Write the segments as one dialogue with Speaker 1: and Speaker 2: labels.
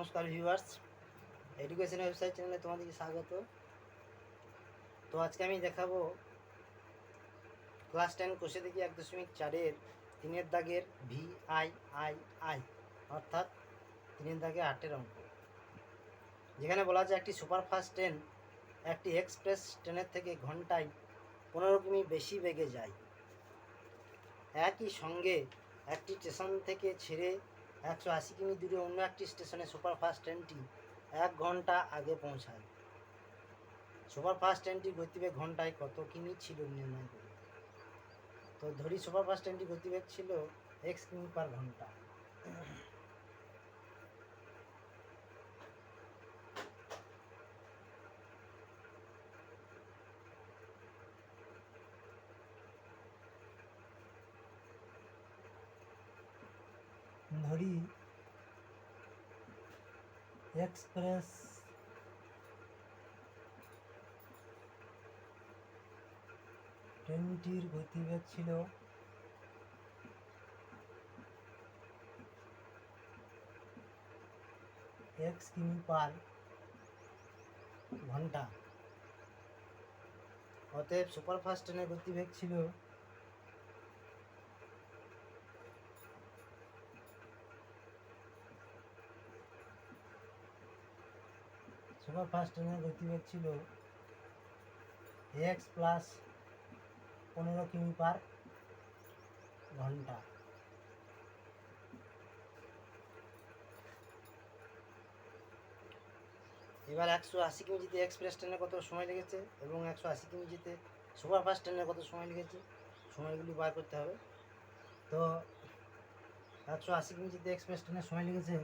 Speaker 1: নমস্কার viewers, education website চ্যানেলে তোমাদেরকে স্বাগত। তো আজকে আমি দেখাবো ক্লাস 10 কোষে দেখি 1.4-এর 3-এর দাগের VIII অর্থাৎ 3-এর দাগে 8-এর অঙ্ক, যেখানে বলা যায় একটি সুপারফাস্ট ট্রেন একটি এক্সপ্রেস ট্রেনের থেকে ঘন্টায় 15 কিমি বেশি বেগে যায়। একই সঙ্গে একটি স্টেশন থেকে ছেড়ে 180 কিমি দূরে অন্য একটি স্টেশনে সুপারফাস্ট ট্রেনটি 1 ঘন্টা আগে পৌঁছায়। সুপারফাস্ট ট্রেনটির গতিবেগ ঘন্টায় কত কিমি ছিল নির্ণয় করুন। তো ধরি সুপারফাস্ট ট্রেনটির গতিবেগ ছিল x কিমি পার ঘন্টা। ধরি এক্সপ্রেস ট্রেনটির গতিবেগ ছিল x কিমি পার ঘন্টা। অতএব সুপারফাস্ট ট্রেনের গতিবেগ ছিল x প্লাস 15 কিমি পার ঘন্টা। এবার 180 কিমি যেতে এক্সপ্রেস ট্রেনে কত সময় লেগেছে এবং 180 কিমি যেতে সুপারফাস্ট ট্রেনে কত সময় লেগেছে, সময়গুলি বার করতে হবে। তো 180 কিমি যেতে এক্সপ্রেস ট্রেনের সময় লেগেছে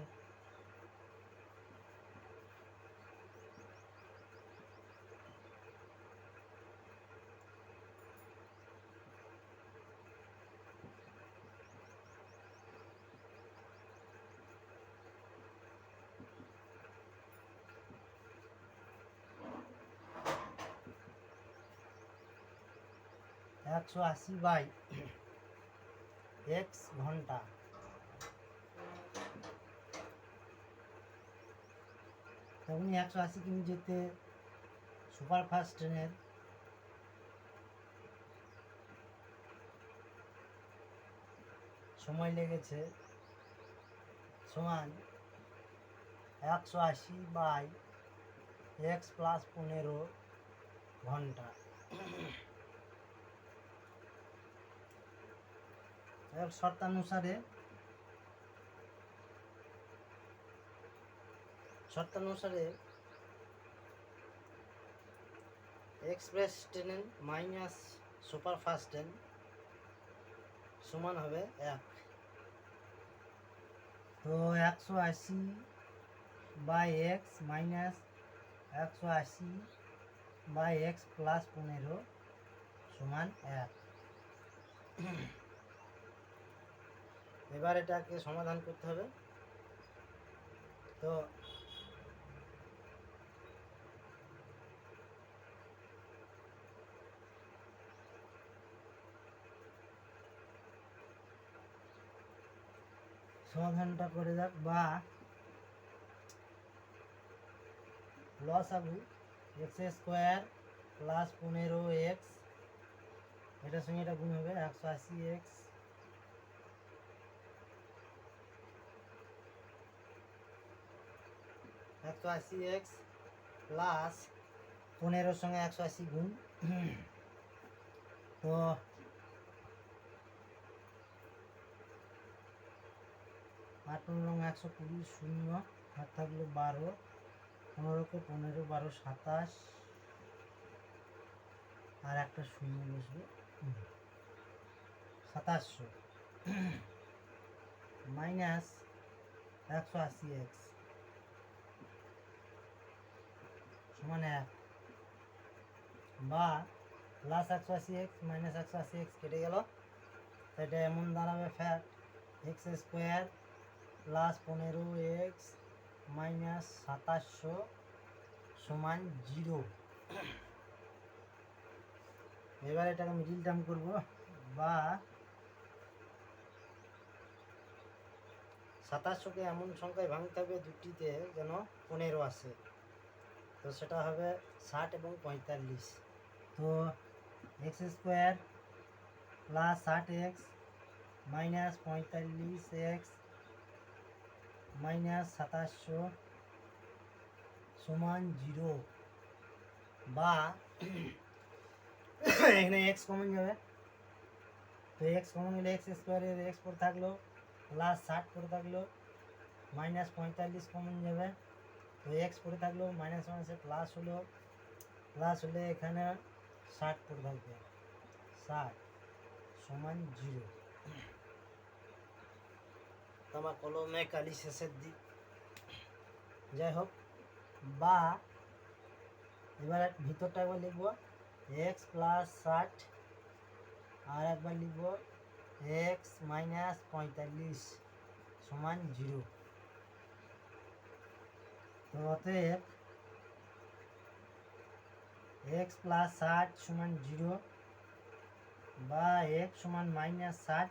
Speaker 1: 180 বাই x ঘন্টা। তখনই 180 কিমি যেতে সুপারফাস্ট ট্রেনের সময় লেগেছে সমান 180 বাই x প্লাস 15 ঘন্টা। শর্তানুসারে express train minus superfast train সমান হবে 1। তো 180 by X minus 180 by X plus 15 সমান 1। এবার এটাকে সমাধান করতে হবে। তো সমাধানটা করে যাক, বা লসাগু এক্স স্কোয়ার প্লাস 15x, এটার সঙ্গে এটা গুণ হবে 180x প্লাস 15 সঙ্গে 180 গুণ। তো 8 120, শূন্য হাত থাকলো 12, 15কে 15 12 27, আর একটা শূন্য বসবে 2700 মাইনাস 180x সমান 1, বা প্লাস 180x মাইনাস 180x কেটে গেল। এটা এমন দাঁড়াবে fact x square plus 15x minus 2700 সমান 0। এবার এটাকে মিডিল টার্ম করব, বা 2700কে এমন সংখ্যায় ভাঙতে হবে দুটিতে যেন 15 আসে। তো সেটা হবে 60 এবং 45। তো x square plus 60x minus 45x minus 2700 সমান 0, বা এখানে এক্স কমন যাবে। তো এক্স কমন হলে এক্স স্কোয়ারের এক্স পরে থাকলো, প্লাস 60 পরে থাকলো, মাইনাস 45 কমন যাবে। তো এক্স পরে থাকলো, মাইনাস মাইনাসে প্লাস হলো, প্লাস হলে এখানে 60 পরে থাকবে, 60 সমান 0। আমার কলমে কালি শেষের দিক, যাই হোক। বা এবার ভিতরটা একবার লিখবো এক্স প্লাস 60, আর একবার লিখবো এক্স মাইনাস 45 সমান 0। তো অতএব এক্স প্লাস 60 সমান 0, বা এক্স সমান মাইনাস 60।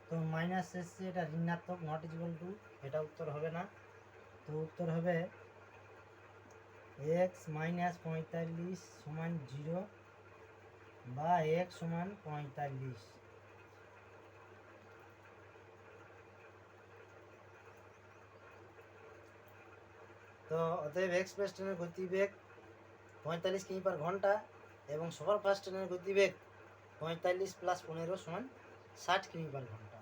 Speaker 1: তো মাইনাস এসছে, এটা ঋণাত্মক, নট ইকুয়াল টু, এটা উত্তর হবে না। তো উত্তর হবে এক্স মাইনাস 45 সমান 0, বা এক্স সমান 45। তো অতএব এক্সপ্রেস ট্রেনের গতিবেগ 45 কিমি পার ঘন্টা এবং সুপারফাস্ট ট্রেনের গতিবেগ 45 প্লাস 15 সমান 60 কিমি পার ঘন্টা।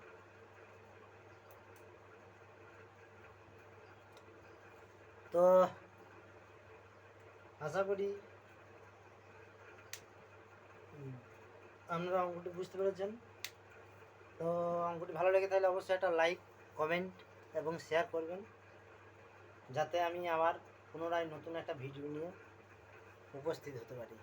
Speaker 1: তো আশা করি আপনারা অঙ্কটি বুঝতে পেরেছেন। তো অঙ্কটি ভালো লেগে থাকলে অবশ্যই একটা লাইক, কমেন্ট এবং শেয়ার করবেন, যাতে আমি আবার পুনরায় নতুন একটা ভিডিও নিয়ে উপস্থিত হতে পারি।